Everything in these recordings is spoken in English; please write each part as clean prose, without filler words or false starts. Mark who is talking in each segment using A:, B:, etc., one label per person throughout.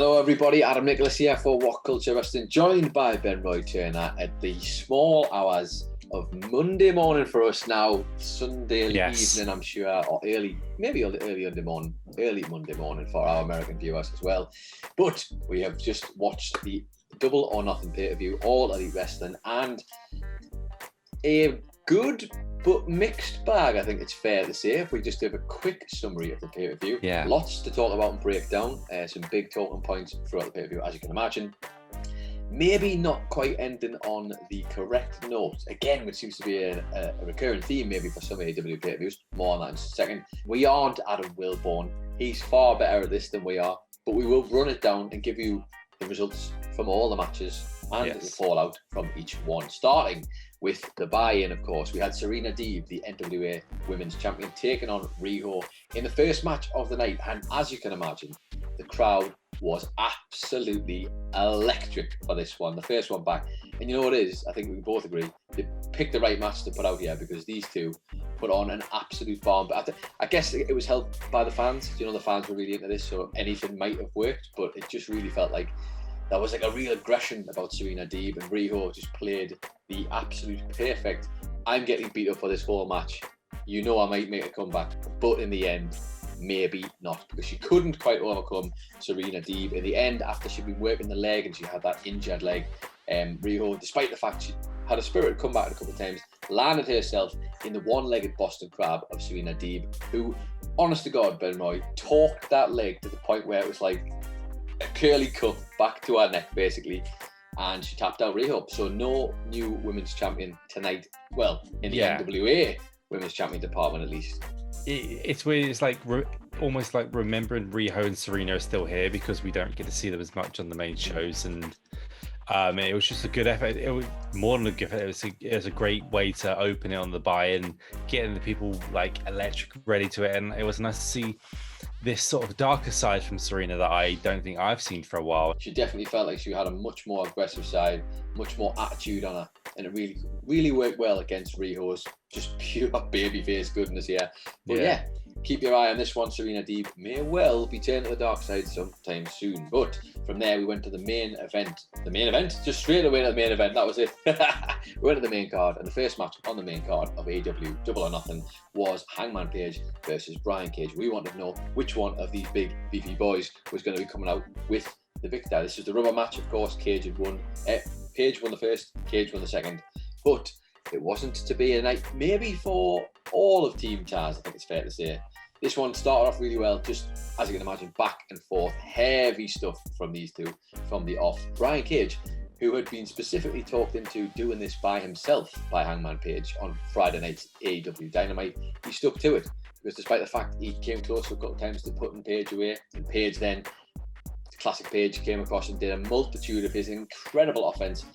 A: Hello everybody, Adam Nicholas here for WhatCulture Wrestling, joined by Ben Roy Turner at the small hours of Monday morning for us now, Sunday evening I'm sure, or early Monday morning for our American viewers as well. But we have just watched the Double or Nothing pay-per-view, All Elite Wrestling, and a good but mixed bag, I think it's fair to say, if we just give a quick summary of the pay-per-view. Yeah. Lots to talk about and break down, some big talking points throughout the pay-per-view, as you can imagine. Maybe not quite ending on the correct note, again, which seems to be a recurring theme maybe for some AEW pay-per-views. More on that in a second. We aren't Adam Wilborn. He's far better at this than we are, but we will run it down and give you the results from all the matches and the fallout from each one, starting with the buy-in, of course. We had Serena Deeb, the NWA Women's Champion, taking on Riho in the first match of the night. And as you can imagine, the crowd was absolutely electric for this one, the first one back. And you know what it is? I think we both agree, they picked the right match to put out here because these two put on an absolute bomb. But I guess it was helped by the fans. You know, the fans were really into this, so anything might have worked, but it just really felt like there was like a real aggression about Serena Deeb, and Riho just played the absolute perfect, I'm getting beat up for this whole match. You know I might make a comeback, but in the end, maybe not, because she couldn't quite overcome Serena Deeb. In the end, after she'd been working the leg and she had that injured leg, Riho, despite the fact she had a spirit comeback a couple of times, landed herself in the one-legged Boston Crab of Serena Deeb, who, honest to God, Ben Roy, torqued that leg to the point where it was like a curly cut back to her neck, basically, and she tapped out Riho. So no new women's champion tonight. Well, in the NWA women's champion department, at least.
B: It's weird. It's like almost like remembering Riho and Serena are still here because we don't get to see them as much on the main shows, and it was just a good effort. It was more than a good effort. It was a great way to open it on the buy-in, getting the people like electric ready to it, and it was nice to see this sort of darker side from Serena that I don't think I've seen for a while.
A: She definitely felt like she had a much more aggressive side, much more attitude on her, and it really, really worked well against Riho's just pure babyface goodness here. But yeah, keep your eye on this one. Serena Deeb may well be turning to the dark side sometime soon. But from there, we went to the main event. The main event? Just straight away to the main event. That was it. We went to the main card, and the first match on the main card of AEW Double or Nothing was Hangman Page versus Brian Cage. We wanted to know which one of these big beefy boys was going to be coming out with the victor. This is the rubber match, of course. Cage had won. Page won the first, Cage won the second. But it wasn't to be a night maybe for all of Team Taz, I think it's fair to say. This one started off really well, just as you can imagine, back and forth, heavy stuff from these two from the off. Brian Cage, who had been specifically talked into doing this by himself by Hangman Page on Friday night's AEW Dynamite, he stuck to it, because despite the fact he came close a couple of times to putting Page away, and Page then, the classic Page, came across and did a multitude of his incredible offense,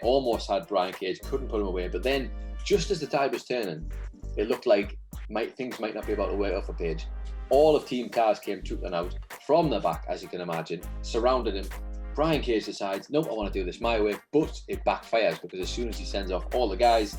A: almost had Brian Cage, couldn't put him away, but then just as the tide was turning, it looked like things might not be about to work out for Page. All of Team Taz came trooping out from the back, as you can imagine, surrounded him. Brian Cage decides, nope, I want to do this my way, but it backfires, because as soon as he sends off all the guys,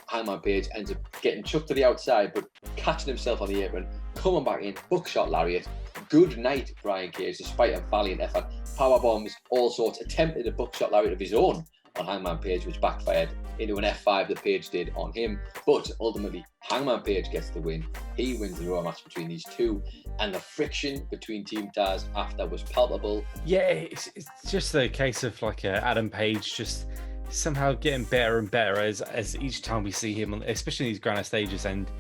A: Hangman Page ends up getting chucked to the outside, but catching himself on the apron, coming back in, buckshot lariat. Good night, Brian Cage, despite a valiant effort. Power bombs, all sorts, attempted a buckshot lariat of his own on Hangman Page, which backfired into an F5 that Page did on him. But ultimately, Hangman Page gets the win. He wins the Raw match between these two, and the friction between Team Taz after was palpable.
B: Yeah, it's just a case of like Adam Page just somehow getting better and better as each time we see him, especially in these grander stages. And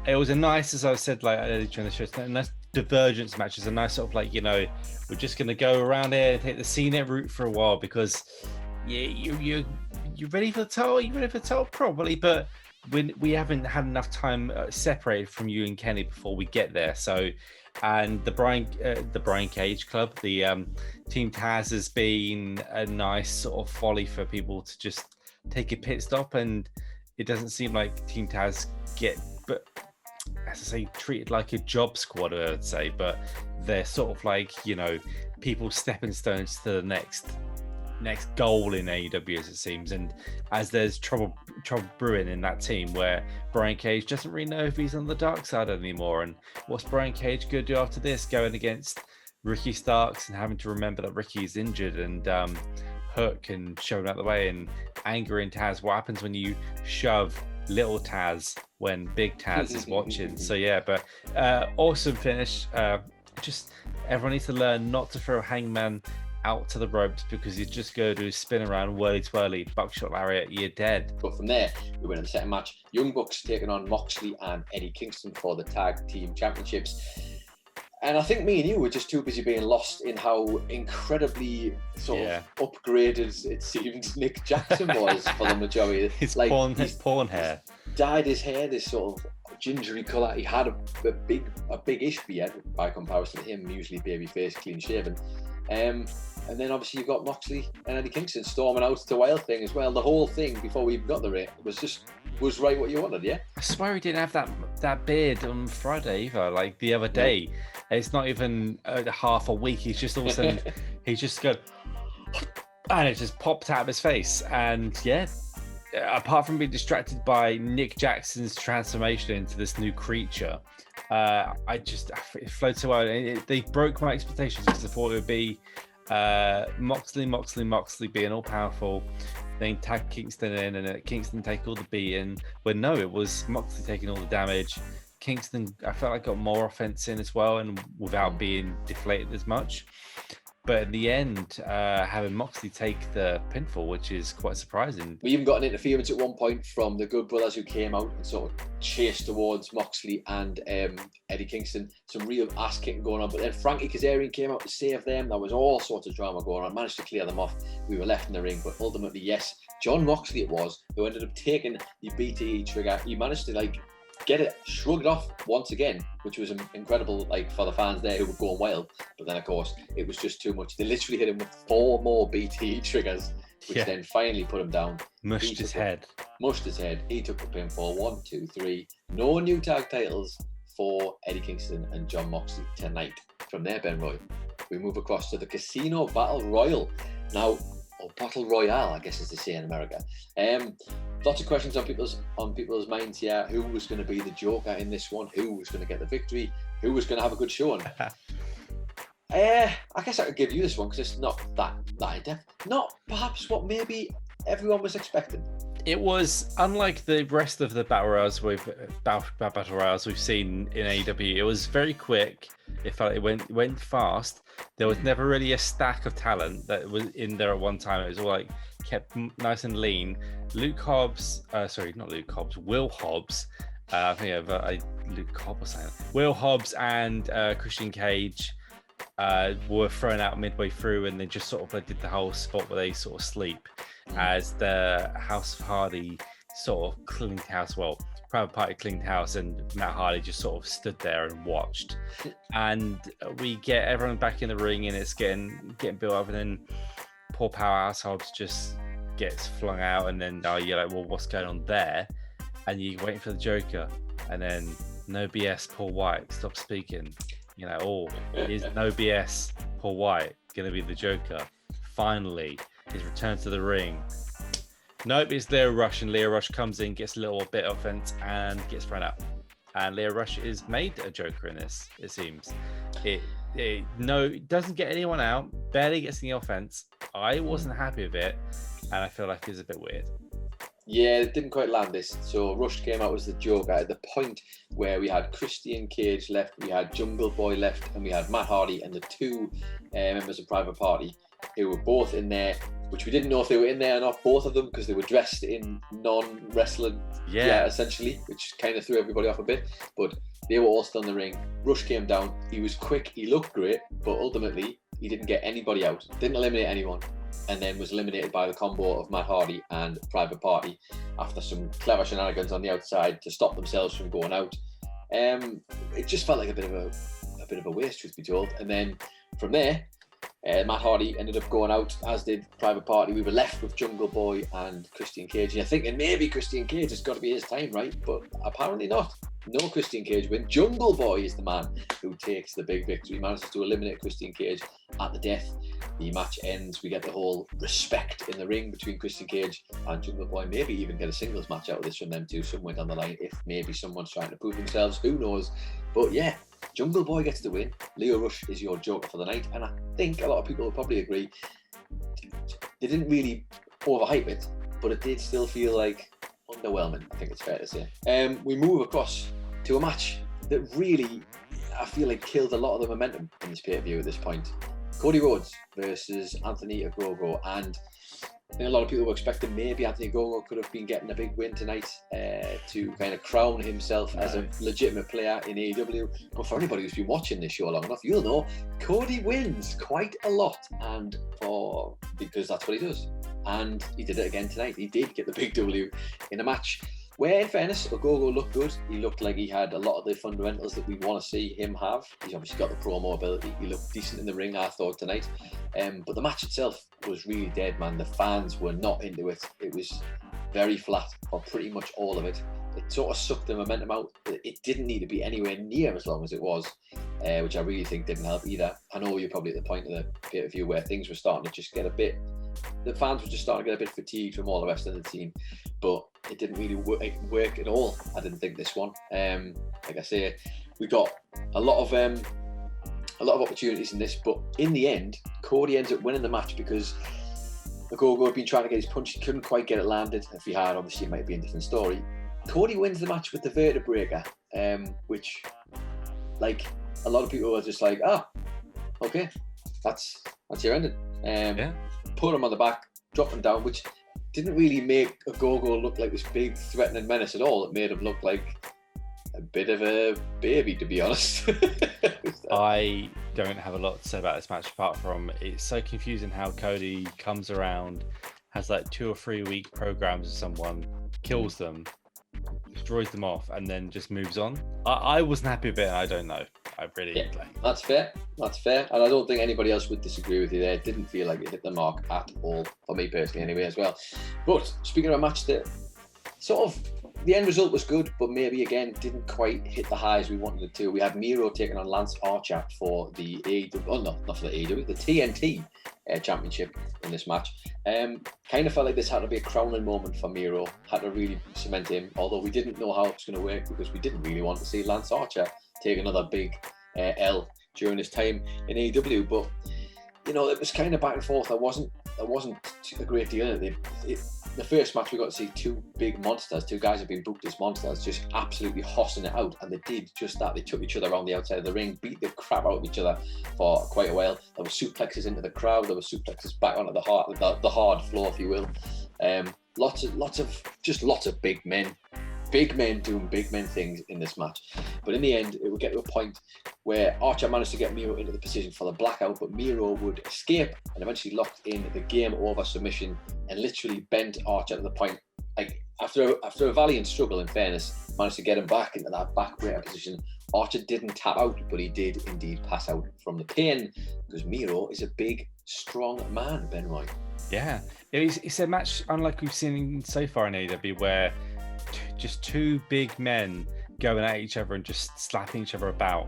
B: it was a nice, as I said like earlier during the show, a nice divergence match. It's a nice sort of like, you know, we're just going to go around here and take the CNET route for a while, because you're ready for the title? You're ready for the title? Probably, but we haven't had enough time separated from you and Kenny before we get there. So, and the Brian Cage Club, the Team Taz, has been a nice sort of folly for people to just take a pit stop, and it doesn't seem like Team Taz but as I say, treated like a job squad, I would say, but they're sort of like, you know, people stepping stones to the next goal in AEW, as it seems. And as there's trouble brewing in that team, where Brian Cage doesn't really know if he's on the dark side anymore, and what's Brian Cage going to do after this, going against Ricky Starks and having to remember that Ricky's injured, and Hook and shove him out the way and angering Taz. What happens when you shove little Taz when big Taz is watching? So yeah, but awesome finish. Just everyone needs to learn not to throw Hangman out to the ropes, because you just go to spin around, whirly twirly, buckshot lariat, you're dead.
A: But from there, we went in the second match. Young Bucks taking on Moxley and Eddie Kingston for the tag team championships. And I think me and you were just too busy being lost in how incredibly sort of upgraded it seemed Nick Jackson was for the majority.
B: His porn hair.
A: Dyed his hair this sort of gingery colour. He had a big-ish beard by comparison to him, usually babyface, clean shaven. And then obviously you've got Moxley and Eddie Kingston storming out to Wild Thing as well. The whole thing before we even got the ring was right what you wanted, yeah?
B: I swear he didn't have that beard on Friday either, like the other day. It's not even half a week. He's just all of a sudden, he just go, and it just popped out of his face. And yeah, apart from being distracted by Nick Jackson's transformation into this new creature, it flowed so well. They broke my expectations, because I thought it would be Moxley being all powerful, then tag Kingston in, and Kingston take all the beating. But no, it was Moxley taking all the damage. Kingston, I felt like got more offense in as well, and without being deflated as much. But in the end, having Moxley take the pinfall, which is quite surprising.
A: We even got an interference at one point from the Good Brothers, who came out and sort of chased towards Moxley and Eddie Kingston. Some real ass kicking going on. But then Frankie Kazarian came out to save them. There was all sorts of drama going on. Managed to clear them off. We were left in the ring. But ultimately, yes, John Moxley it was, who ended up taking the BTE trigger. He managed to get it shrugged off once again, which was incredible, for the fans there who were going wild. But then, of course, it was just too much. They literally hit him with 4 more BTE triggers, which then finally put him down.
B: Mushed his head.
A: He took the pinfall. 1, 2, 3. No new tag titles for Eddie Kingston and John Moxley tonight. From there, Ben Roy, we move across to the Casino Battle Royal. Now, or Battle Royale, I guess as they say in America. Lots of questions on people's minds here. Who was going to be the Joker in this one? Who was going to get the victory? Who was going to have a good showing? I guess I could give you this one, because it's not that in-depth. Not perhaps what maybe everyone was expecting.
B: It was unlike the rest of the battle royals we've seen in AEW. It was very quick. It felt it went fast. There was never really a stack of talent that was in there at one time. It was all kept nice and lean. Will Hobbs. I think Luke Cobb was saying Will Hobbs and Christian Cage were thrown out midway through, and they just sort of did the whole spot where they sort of sleep as the House of Hardy sort of cleaned house. Well, Private Party cleaned house, and Matt Hardy just sort of stood there and watched. And we get everyone back in the ring, and it's getting built up, and then poor Powerhouse Hobbs just gets flung out, and then you're like, well, what's going on there? And you wait for the Joker, and then no BS, Paul White stops speaking. Is no BS, Paul White going to be the Joker? Finally, his return to the ring. Nope, it's Leo Rush, and Leo Rush comes in, gets a little bit of offense, and gets thrown out. And Leo Rush is made a Joker in this, it seems. It doesn't get anyone out, barely gets any offense. I wasn't happy with it, and I feel like it's a bit weird.
A: Yeah, it didn't quite land this. So Rush came out as the Joker at the point where we had Christian Cage left, we had Jungle Boy left, and we had Matt Hardy and the 2 members of Private Party who were both in there, which we didn't know if they were in there or not, both of them, because they were dressed in non-wrestling gear, essentially, which kind of threw everybody off a bit. But they were all still in the ring. Rush came down. He was quick. He looked great, but ultimately he didn't get anybody out. Didn't eliminate anyone. And then was eliminated by the combo of Matt Hardy and Private Party after some clever shenanigans on the outside to stop themselves from going out. It just felt like a bit of a waste, truth be told. And then from there, Matt Hardy ended up going out, as did Private Party. We were left with Jungle Boy and Christian Cage. And you're thinking maybe Christian Cage has got to be his time, right? But apparently not. No Christian Cage win. Jungle Boy is the man who takes the big victory. Manages to eliminate Christian Cage at the death. The match ends. We get the whole respect in the ring between Christian Cage and Jungle Boy. Maybe even get a singles match out of this from them two somewhere down the line, if maybe someone's trying to prove themselves. Who knows? But yeah, Jungle Boy gets the win. Lio Rush is your joker for the night, and I think a lot of people will probably agree. They didn't really overhype it, but it did still feel like underwhelming, I think it's fair to say. We move across to a match that really, I feel like, killed a lot of the momentum in this pay-per-view at this point. Cody Rhodes versus Anthony Agrogo, and I think a lot of people were expecting maybe Anthony Agrogo could have been getting a big win tonight to kind of crown himself as a legitimate player in AEW. But for anybody who's been watching this show long enough, you'll know Cody wins quite a lot, and because that's what he does. And he did it again tonight. He did get the big W in a match where, in fairness, Agrogo looked good. He looked like he had a lot of the fundamentals that we want to see him have. He's obviously got the promo ability. He looked decent in the ring, I thought, tonight. But the match itself was really dead, man. The fans were not into it. It was very flat for pretty much all of it. It sort of sucked the momentum out. It didn't need to be anywhere near as long as it was, which I really think didn't help either. I know you're probably at the point of the pay-per-view where things were starting to just get a bit... The fans were just starting to get a bit fatigued from all the rest of the team, but it didn't really work at all. I didn't think this one. Like I say, we got a lot of opportunities in this, but in the end, Cody ends up winning the match because Agrogo had been trying to get his punch. He couldn't quite get it landed. If he had, obviously, it might be a different story. Cody wins the match with the vertebraker, which, like, a lot of people were just like, okay, that's your ending. Put him on the back, drop him down, which didn't really make Agrogo look like this big threatening menace at all. It made him look like a bit of a baby, to be honest.
B: I don't have a lot to say about this match apart from it's so confusing how Cody comes around, has like 2 or 3 week programs with someone, kills them, destroys them off, and then just moves on. I wasn't happy with it, and I don't know. I really
A: That's fair. And I don't think anybody else would disagree with you there. It didn't feel like it hit the mark at all, for me personally anyway as well. But speaking of a match that sort of, the end result was good, but maybe again didn't quite hit the highs we wanted it to. We had Miro taking on Lance Archer for the AEW, not for the AEW, the TNT championship in this match. Kind of felt like this had to be a crowning moment for Miro, had to really cement him, although we didn't know how it was going to work because we didn't really want to see Lance Archer take another big L during his time in AEW. But, you know, it was kind of back and forth. There wasn't a great deal in it. The first match we got to see 2 big monsters, 2 guys who've been booked as monsters, just absolutely hossing it out, and they did just that. They took each other around the outside of the ring, beat the crap out of each other for quite a while. There were suplexes into the crowd, there were suplexes back onto the hard floor, if you will. Lots of big men doing big men things in this match. But in the end, it would get to a point where Archer managed to get Miro into the position for the blackout, but Miro would escape and eventually locked in the game over submission and literally bent Archer to the point, like after a valiant struggle, in fairness, managed to get him back into that backbreaker position. Archer didn't tap out, but he did indeed pass out from the pain because Miro is a big, strong man, Ben Roy.
B: Yeah, it's a match unlike we've seen so far in AEW where just 2 big men going at each other and just slapping each other about.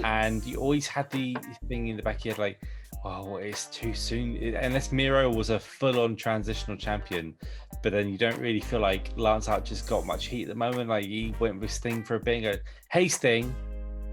B: And you always had the thing in the back of your head like, well, it's too soon. Unless Miro was a full-on transitional champion, but then you don't really feel like Lance Archer's got much heat at the moment. Like, he went with Sting for a bit and go, hey, Sting,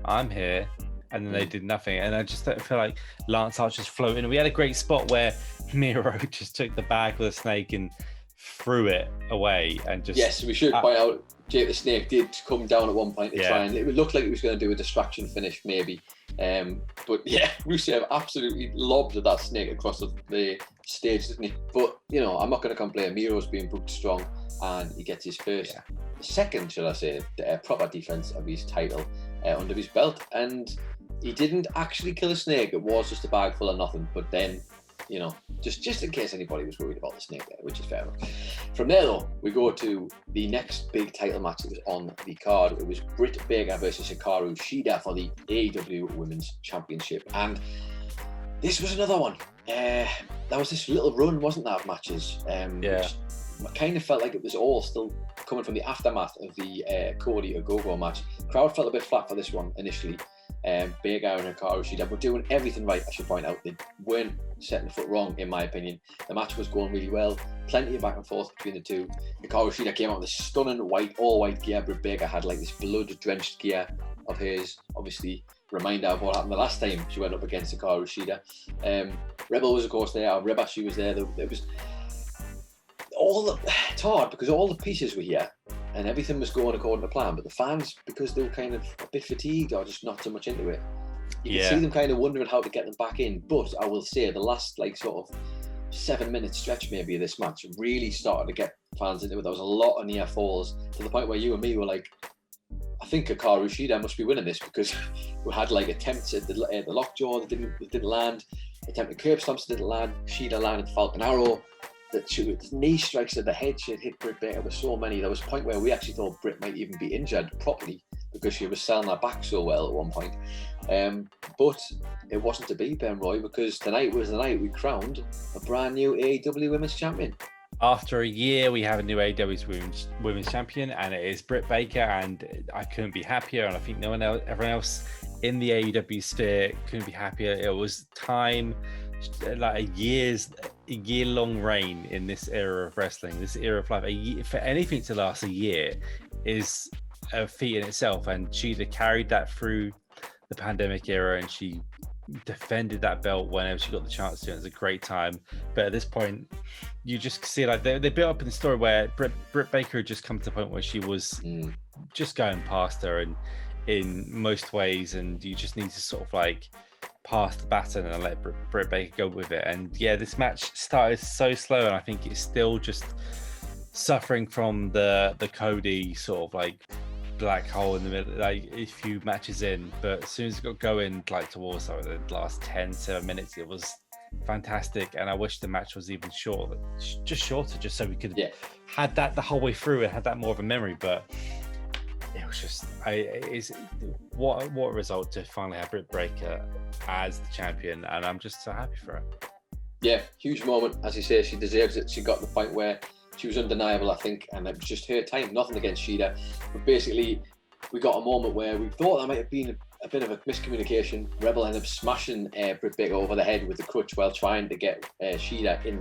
B: I'm here. And then they did nothing. And I just don't feel like Lance Archer's floating. And we had a great spot where Miro just took the bag with a snake and threw it away and just...
A: Yes, we should point out Jake the Snake did come down at one point to try, and it looked like he was going to do a distraction finish maybe. But yeah, Rusev absolutely lobbed that snake across the stage, didn't he? But, you know, I'm not going to complain. Miro's being booked strong and he gets his second, should I say, proper defense of his title under his belt. And he didn't actually kill a snake. It was just a bag full of nothing. But then, you know, just in case anybody was worried about the snake there, which is fair enough. From there, though, we go to the next big title match that was on the card. It was Britt Baker versus Hikaru Shida for the AEW Women's Championship. And this was another one. There was this little run, wasn't there, of matches? Which kind of felt like it was all still coming from the aftermath of the Cody Agrogo match. Crowd felt a bit flat for this one initially. Baker and Hikaru Shida were doing everything right. I should point out they weren't setting the foot wrong, in my opinion. The match was going really well, plenty of back and forth between the two. Hikaru Shida came out with this stunning all white gear. Britt Baker had like this blood-drenched gear of hers, obviously reminder of what happened the last time she went up against Hikaru Shida. Rebel was of course there. Reba, she was there. There was it's hard because all the pieces were here and everything was going according to plan, but the fans, because they were kind of a bit fatigued or just not so much into it, you can see them kind of wondering how to get them back in. But I will say the last like sort of 7-minute stretch maybe of this match really started to get fans into it. There was a lot of near falls to the point where you and me were like, I think Hikaru Shida must be winning this, because we had like attempts at the lockjaw that didn't land, attempted curb stomps that didn't land. Shida landed Falcon Arrow. The knee strikes to the head she had hit Britt Baker with so many. There was a point where we actually thought Britt might even be injured properly because she was selling her back so well at one point. But it wasn't to be, Ben Roy, because tonight was the night we crowned a brand new AEW Women's Champion.
B: After a year, we have a new AEW Women's Champion, and it is Britt Baker, and I couldn't be happier, and I think everyone else in the AEW sphere couldn't be happier. It was time, like a year-long reign in this era of wrestling, this era of life. A year, for anything to last a year is a feat in itself, and Shida carried that through the pandemic era, and she defended that belt whenever she got the chance to. It was a great time, but at this point you just see like they built up in the story where Britt Baker had just come to the point where she was just going past her and in most ways, and you just need to sort of like pass the baton and let Britt Baker go with it. And yeah, this match started so slow, and I think it's still just suffering from the Cody sort of like black hole in the middle, like a few matches in, but as soon as it got going like towards the last 10-7 minutes, it was fantastic. And I wish the match was even shorter, just so we could had that the whole way through and had that more of a memory. But it was just what a result to finally have Britt Baker as the champion, and I'm just so happy for her.
A: Yeah, huge moment, as you say. She deserves it. She got to the point where she was undeniable, I think, and it was just her time. Nothing against Shida, but basically we got a moment where we thought that might have been a bit of a miscommunication. Rebel ended up smashing Britt Baker over the head with the crutch while trying to get Shida in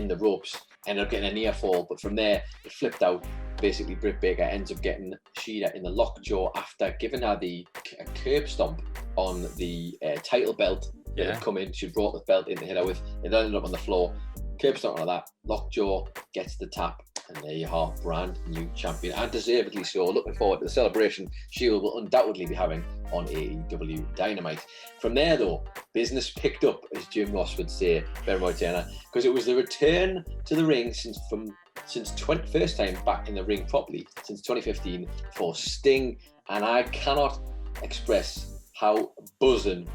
A: the ropes. Ended up getting a near fall, but from there it flipped out. Basically, Britt Baker ends up getting Shida in the lockjaw after giving her a curb stomp on the title belt that had come in. She brought the belt in to hit her with. It ended up on the floor. Curb stomp on that. Lockjaw gets the tap. And there you are, brand new champion, and deservedly so. Looking forward to the celebration she will undoubtedly be having on AEW Dynamite. From there, though, business picked up, as Jim Ross would say, Ben Roy Turner, because it was the return to the ring first time back in the ring properly since 2015 for Sting, and I cannot express how buzzing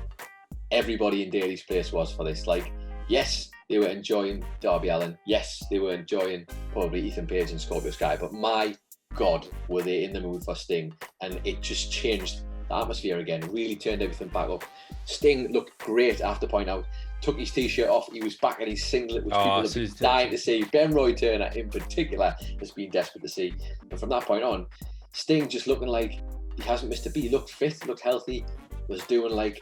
A: everybody in Daily's Place was for this. Like, yes, they were enjoying Darby Allin. Yes, they were enjoying probably Ethan Page and Scorpio Sky. But my God, were they in the mood for Sting. And it just changed the atmosphere again. Really turned everything back up. Sting looked great, I have to point out. Took his T-shirt off. He was back in his singlet, which people have been dying to see. Ben Roy Turner, in particular, has been desperate to see. But from that point on, Sting just looking like he hasn't missed a beat. He looked fit, looked healthy. Was doing like...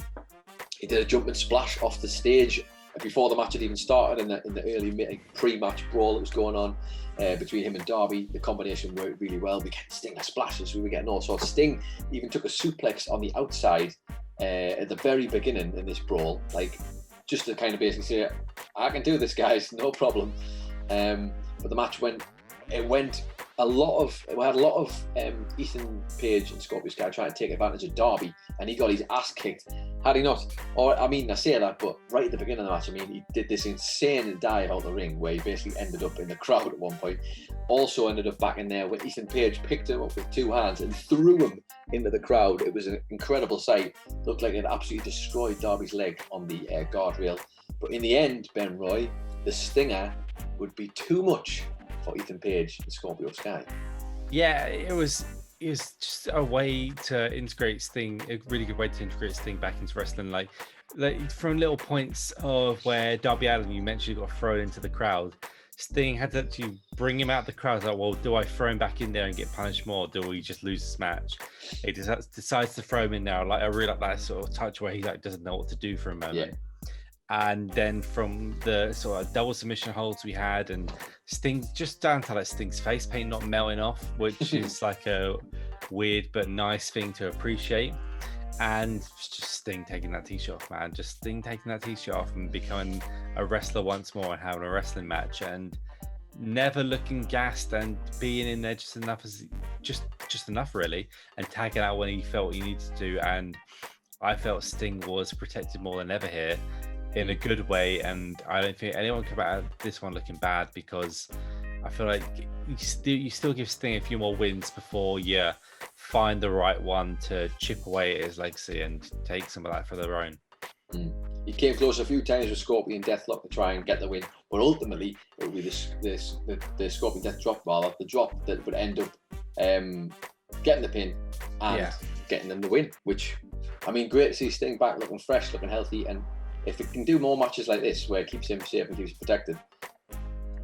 A: He did a jumping splash off the stage before the match had even started, in the early pre-match brawl that was going on between him and Darby. The combination worked really well. We get Stinger splashes, we were getting all sorts. Sting even took a suplex on the outside at the very beginning in this brawl, like just to kind of basically say, I can do this, guys, no problem. But the match went we had a lot of Ethan Page and Scorpio Sky trying to take advantage of Darby, and he got his ass kicked. Had he not, or I mean, I say that, but right at the beginning of the match, I mean, he did this insane dive out the ring where he basically ended up in the crowd at one point. Also ended up back in there when Ethan Page picked him up with two hands and threw him into the crowd. It was an incredible sight. Looked like it absolutely destroyed Darby's leg on the guardrail. But in the end, Ben Roy, the Stinger would be too much for Ethan Page and Scorpio Sky.
B: Yeah, it was just a way to integrate Sting, a really good way to integrate Sting back into wrestling. Like from little points of where Darby Allin, you mentioned, got thrown into the crowd, Sting had to actually bring him out the crowd. Like, well, do I throw him back in there and get punished more? Or do we just lose this match? He decides to throw him in there. Like, I really like that sort of touch where he like doesn't know what to do for a moment. Yeah. And then from the sort of double submission holds we had, and Sting just down to like Sting's face paint not melting off, which is like a weird but nice thing to appreciate. And just Sting taking that t-shirt off, man. Just Sting taking that t-shirt off and becoming a wrestler once more and having a wrestling match and never looking gassed and being in there just enough as just enough really, and tagging out when he felt he needed to. And I felt Sting was protected more than ever here, in a good way, and I don't think anyone can come out of this one looking bad, because I feel like you still give Sting a few more wins before you find the right one to chip away at his legacy and take some of that for their own.
A: He came close a few times with Scorpion Deathlock to try and get the win, but ultimately it would be the Scorpion Death drop, rather, the drop that would end up getting the pin and getting them the win, which, I mean, great to see Sting back looking fresh, looking healthy, and if it can do more matches like this where it keeps him safe and keeps him protected,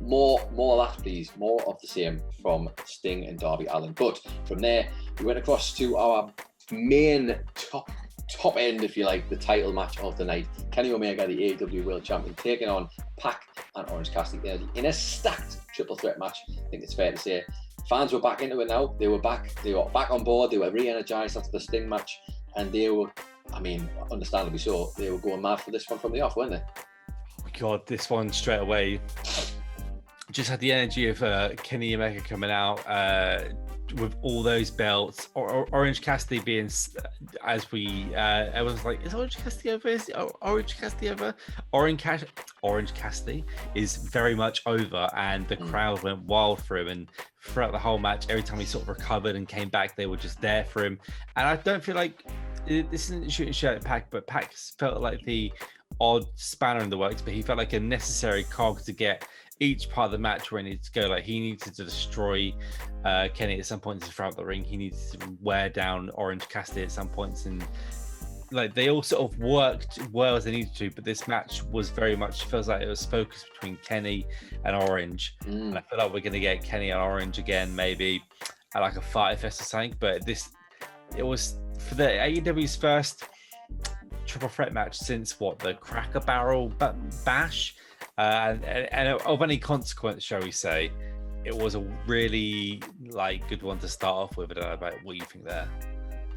A: more of that, please. More of the same from Sting and Darby Allin. But from there, we went across to our main top end, if you like, the title match of the night. Kenny Omega, the AEW World Champion, taking on Pac and Orange Cassidy in a stacked triple threat match. I think it's fair to say. Fans were back into it now. They were back on board. They were re-energized after the Sting match, and they were, I mean, understandably so, they were going mad for this one from the off, weren't they?
B: Oh God, this one straight away just had the energy of Kenny Omega coming out with all those belts. Orange Cassidy being, as we, everyone's like, is Orange Cassidy over? Is Orange Cassidy over? Orange Cassidy is very much over, and the crowd went wild for him. And throughout the whole match, every time he sort of recovered and came back, they were just there for him. And I don't feel like this isn't shooting shit at Pac, but Pac felt like the odd spanner in the works, but he felt like a necessary cog to get each part of the match where he needed to go. Like, he needed to destroy Kenny at some points throughout the ring. He needed to wear down Orange Cassidy at some points, and like they all sort of worked well as they needed to. But this match was very much, feels like it was focused between Kenny and Orange. And I feel like we're going to get Kenny and Orange again, maybe at like a Fight Fest or something. But it was for the AEW's first triple threat match since the Cracker Barrel Bash. And of any consequence, shall we say, it was a really good one to start off with. I don't know about what you think there.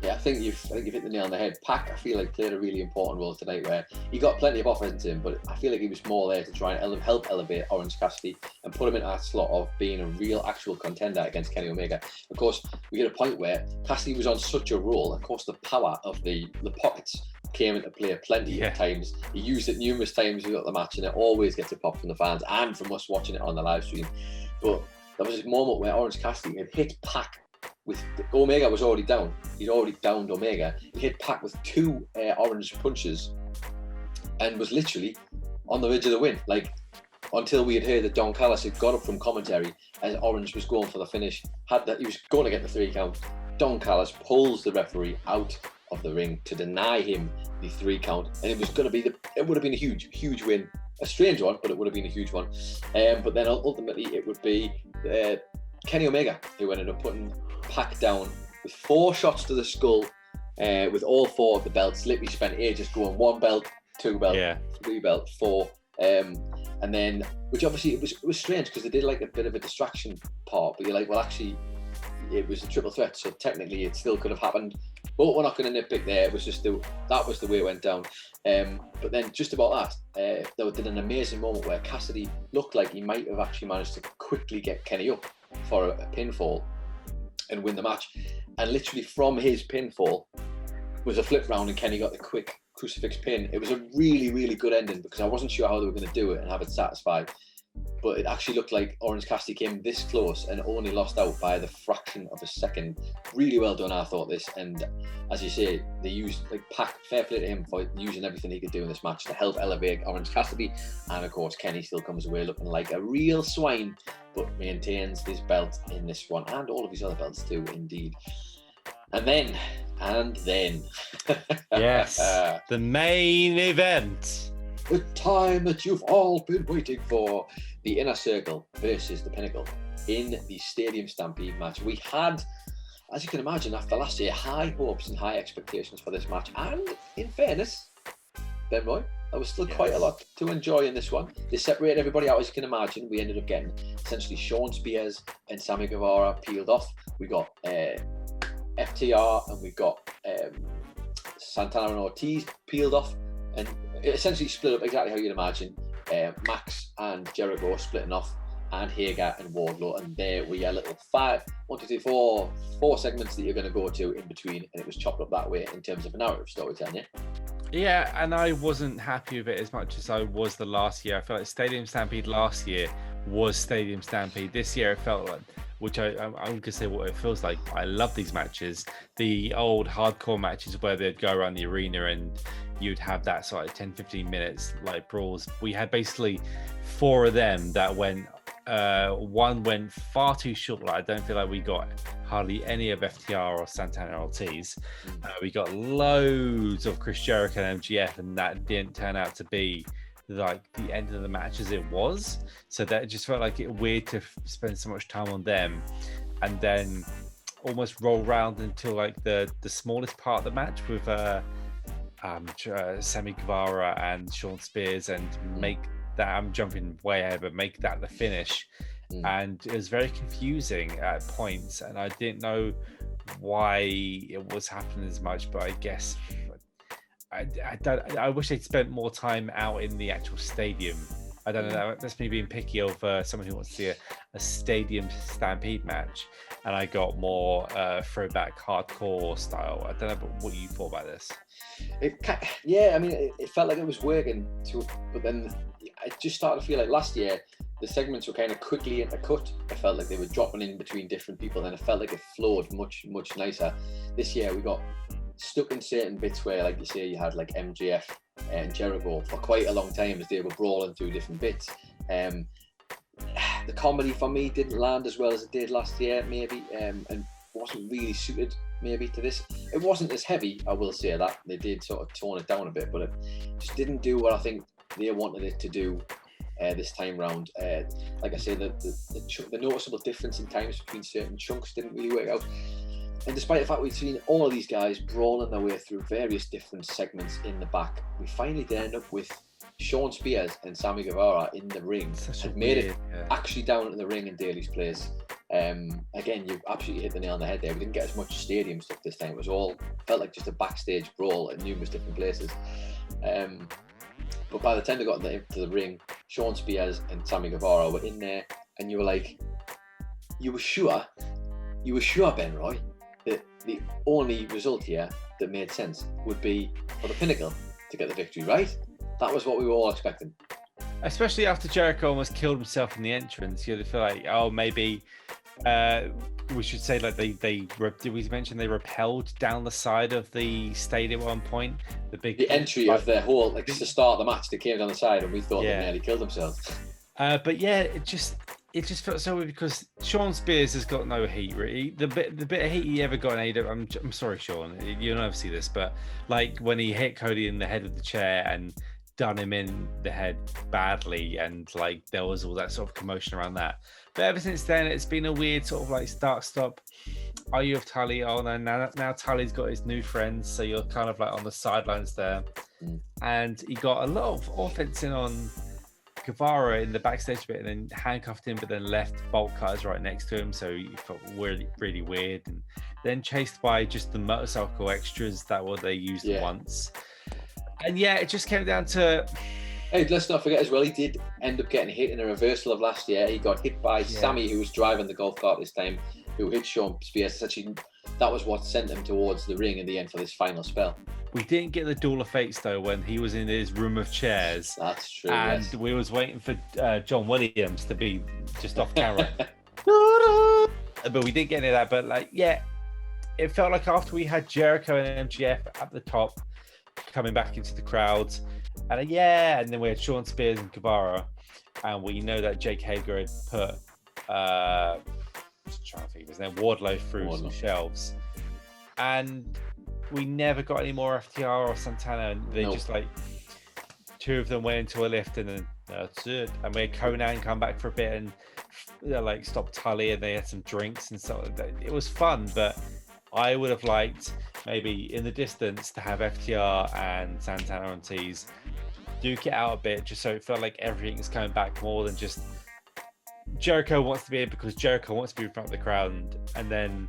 A: Yeah, I think you've hit the nail on the head. Pac, I feel like, played a really important role tonight, where he got plenty of offense in, but I feel like he was more there to try and help elevate Orange Cassidy and put him in that slot of being a real actual contender against Kenny Omega. Of course, we get a point where Cassidy was on such a roll. Of course, the power of the pockets came into play plenty of times. He used it numerous times throughout the match, and it always gets a pop from the fans and from us watching it on the live stream. But there was this moment where Orange Cassidy had hit Pac with Omega was already down. He'd already downed Omega. He hit Pac with two orange punches and was literally on the edge of the win. Like, until we had heard that Don Callis had got up from commentary as Orange was going for the finish, he was going to get the 3 count. Don Callis pulls the referee out of the ring to deny him the 3 count, and it would have been a huge win. A strange one, but it would have been a huge one. But then ultimately it would be Kenny Omega who ended up putting Pac down with 4 shots to the skull, with all 4 of the belts. Literally spent ages going 1 belt, 2 belt, 3 belt, 4, and then, which obviously it was strange because they did like a bit of a distraction part, but you're like, well, actually it was a triple threat, so technically it still could have happened, but we're not going to nitpick there. It was just that was the way it went down. But then just about that, they did an amazing moment where Cassidy looked like he might have actually managed to quickly get Kenny up for a pinfall and win the match, and literally from his pinfall was a flip round and Kenny got the quick crucifix pin. It was a really good ending because I wasn't sure how they were going to do it and have it satisfied, but it actually looked like Orange Cassidy came this close and only lost out by the fraction of a second. Really well done, I thought, this. And as you say, they used, Pac, fair play to him for using everything he could do in this match to help elevate Orange Cassidy. And of course, Kenny still comes away looking like a real swine, but maintains his belt in this one and all of his other belts too, indeed. And then
B: yes, the main event.
A: the time that you've all been waiting for. The Inner Circle versus the Pinnacle in the Stadium Stampede match. We had, as you can imagine, after last year, high hopes and high expectations for this match. And in fairness, Ben Roy, there was still quite a lot to enjoy in this one. They separated everybody out, as you can imagine. We ended up getting essentially Shawn Spears and Sammy Guevara peeled off. We got FTR and we got Santana and Ortiz peeled off, and it essentially split up exactly how you'd imagine. Max and Jericho splitting off, and Hager and Wardlow, and there we are, little four segments that you're going to go to in between, and it was chopped up that way in terms of a narrative storytelling.
B: Yeah, and I wasn't happy with it as much as I was the last year. I felt like Stadium Stampede last year was Stadium Stampede. This year it felt like, which I'm going to say what it feels like. I love these matches. The old hardcore matches where they'd go around the arena and you'd have that sort of 10-15 minutes like brawls. We had basically 4 of them that went, one went far too short. Like, I don't feel like we got hardly any of FTR or Santana Ortiz. We got loads of Chris Jericho and MGF, and that didn't turn out to be like the end of the match as it was. So that just felt like it weird to spend so much time on them and then almost roll around until like the smallest part of the match with Sammy Guevara and Shawn Spears, and make that, I'm jumping way ahead, but make that the finish. And it was very confusing at points, and I didn't know why it was happening as much, but I guess I wish they'd spent more time out in the actual stadium. I don't know, that's me being picky of someone who wants to see a Stadium Stampede match, and I got more throwback hardcore style. I don't know what you thought about this. It felt like it was working, but then I just started to feel like last year the segments were kind of quickly intercut. I felt like they were dropping in between different people, and it felt like it flowed much nicer. This year we got stuck in certain bits where, like you say, you had like MJF and Jericho for quite a long time as they were brawling through different bits. The comedy for me didn't land as well as it did last year, maybe, and wasn't really suited maybe to this. It wasn't as heavy, I will say that. They did sort of tone it down a bit, but it just didn't do what I think they wanted it to do this time round. Like I say, the noticeable difference in times between certain chunks didn't really work out. And despite the fact we've seen all of these guys brawling their way through various different segments in the back, we finally did end up with Shawn Spears and Sammy Guevara in the ring. And made it actually down to the ring in Daly's Place. Again, you've absolutely hit the nail on the head there. We didn't get as much stadium stuff this time. It was all, felt like just a backstage brawl at numerous different places. But by the time they got into the ring, Shawn Spears and Sammy Guevara were in there, and you were like, you were sure, Ben Roy, that the only result here that made sense would be for the Pinnacle to get the victory, right? That was what we were all expecting. Especially after Jericho almost killed himself in the entrance, you feel like, oh, maybe we should say like did we mention they rappelled down the side of the stadium at one point? The
A: entry of the whole, like, to start the match, they came down the side, and we thought they nearly killed themselves.
B: But yeah, it just felt so weird because Shawn Spears has got no heat really. The bit of heat he ever got in AEW, I'm sorry, Shawn, you'll never see this, but like when he hit Cody in the head of the chair and done him in the head badly, and like there was all that sort of commotion around that. But ever since then, it's been a weird sort of like start-stop. Are you of Tully? Oh no, now Tully's got his new friends, so you're kind of like on the sidelines there. And he got a lot of offense in on Guevara in the backstage bit, and then handcuffed him, but then left bolt cutters right next to him, so he felt really, really weird. And then chased by just the motorcycle extras that they used once. And yeah, it just came down to...
A: Hey, let's not forget as well, he did end up getting hit in a reversal of last year. He got hit by Sammy, who was driving the golf cart this time, who hit Shawn Spears. Actually, that was what sent him towards the ring in the end for this final spell. We
B: didn't get the Duel of Fates though when he was in his room of chairs.
A: That's true.
B: And we was waiting for John Williams to be just off camera. But we didn't get any of that. But like, yeah, it felt like after we had Jericho and MGF at the top, coming back into the crowds, and and then we had Shawn Spears and Guevara, and we know that Jake Hager had put I'm trying to think of his name, Wardlow through some shelves, and we never got any more FTR or Santana, and they just two of them went into a lift, and then that's it. And we had Conan come back for a bit and like stop Tully, and they had some drinks and stuff. It was fun, but I would have liked maybe in the distance to have FTR and Santana Ortiz duke it out a bit, just so it felt like everything's coming back more than just Jericho wants to be in because Jericho wants to be in front of the crowd, and then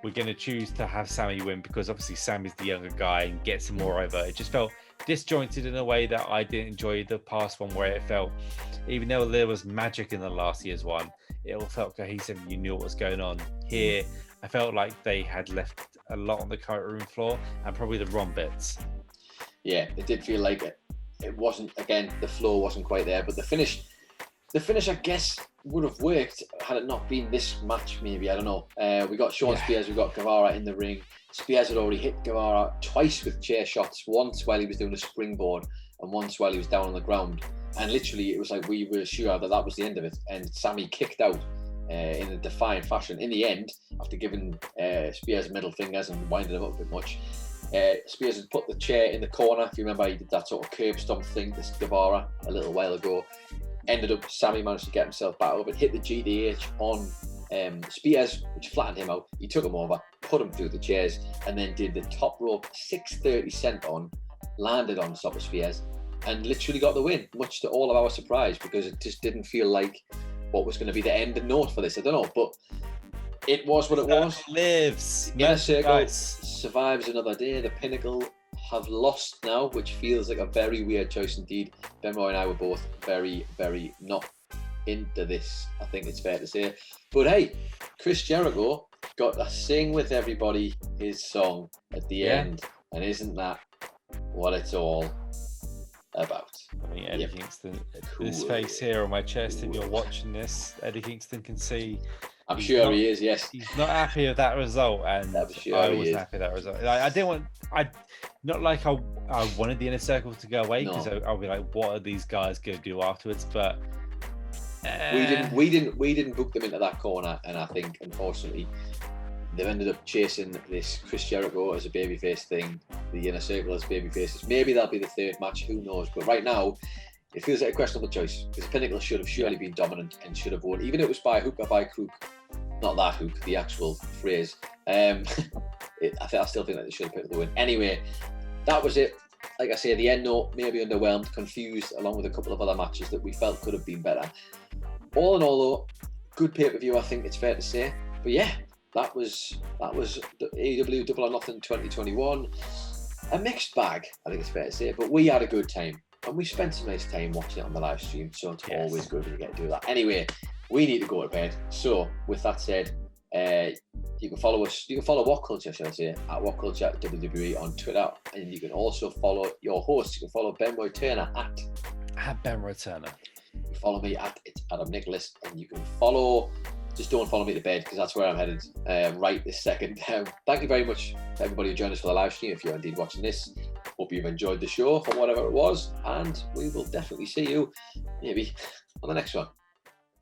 B: we're going to choose to have Sammy win because obviously Sammy's the younger guy and gets him more over. It just felt disjointed in a way that I didn't enjoy the past one, where it felt, even though there was magic in the last year's one, it all felt cohesive. You knew what was going on. Here, I felt like they had left a lot on the current room floor and probably the wrong bits.
A: Yeah, it did feel like it wasn't, again, the flow wasn't quite there, but the finish, I guess, would have worked had it not been this match, maybe. I don't know. We got Sean Spears, we got Guevara in the ring. Spears had already hit Guevara twice with chair shots, once while he was doing a springboard and once while he was down on the ground. And literally, it was like we were sure that was the end of it. And Sammy kicked out in a defiant fashion. In the end, after giving Spears middle fingers and winding him up a bit much, Spears had put the chair in the corner. If you remember, he did that sort of curb stomp thing, this Guevara, a little while ago. Ended up, Sammy managed to get himself back over, hit the GDH on Spears, which flattened him out. He took him over, put him through the chairs, and then did the top rope 630 senton, landed on top of Spears, and literally got the win, much to all of our surprise, because it just didn't feel like what was going to be the end and note for this. I don't know, but it was what it was.
B: Lives.
A: Inner Circle survives another day. The Pinnacle have lost now, which feels like a very weird choice indeed. Ben Roy and I were both very, very not into this, I think it's fair to say. But hey, Chris Jericho got to sing with everybody his song at the end, and isn't that what it's all about?
B: I mean, Eddie Kingston, this face here on my chest, if you're watching this, Eddie Kingston can see.
A: I'm sure he is, yes.
B: He's not happy with that result, and I wasn't happy with that result. I didn't want, not like I wanted the Inner Circle to go away, because I'll be like, what are these guys going to do afterwards? But
A: we didn't book them into that corner, and I think unfortunately they've ended up chasing this Chris Jericho as a babyface thing, the Inner Circle as babyfaces. Maybe that'll be the third match, who knows? But right now, it feels like a questionable choice, because the Pinnacle should have surely been dominant and should have won, even if it was by hook or by crook. Not that hook, the actual phrase. I still think that they should have picked the win. Anyway, that was it. Like I say, the end note, maybe underwhelmed, confused, along with a couple of other matches that we felt could have been better. All in all, though, good pay-per-view, I think it's fair to say. But yeah, that was the AEW Double or Nothing 2021. A mixed bag, I think it's fair to say. But we had a good time, and we spent some nice time watching it on the live stream, so it's always good when you get to do that. Anyway, we need to go to bed. So, with that said, you can follow us. You can follow WhatCulture, shall I say, at WhatCulture WWE on Twitter, and you can also follow your host. You can follow Ben Roy Turner at
B: Ben Roy Turner.
A: You can follow me at It's Adam Nicholas, and you can follow. Just don't follow me to bed, because that's where I'm headed right this second. Thank you very much to everybody who joined us for the live stream. If you're indeed watching this, hope you've enjoyed the show for whatever it was, and we will definitely see you maybe on the next one.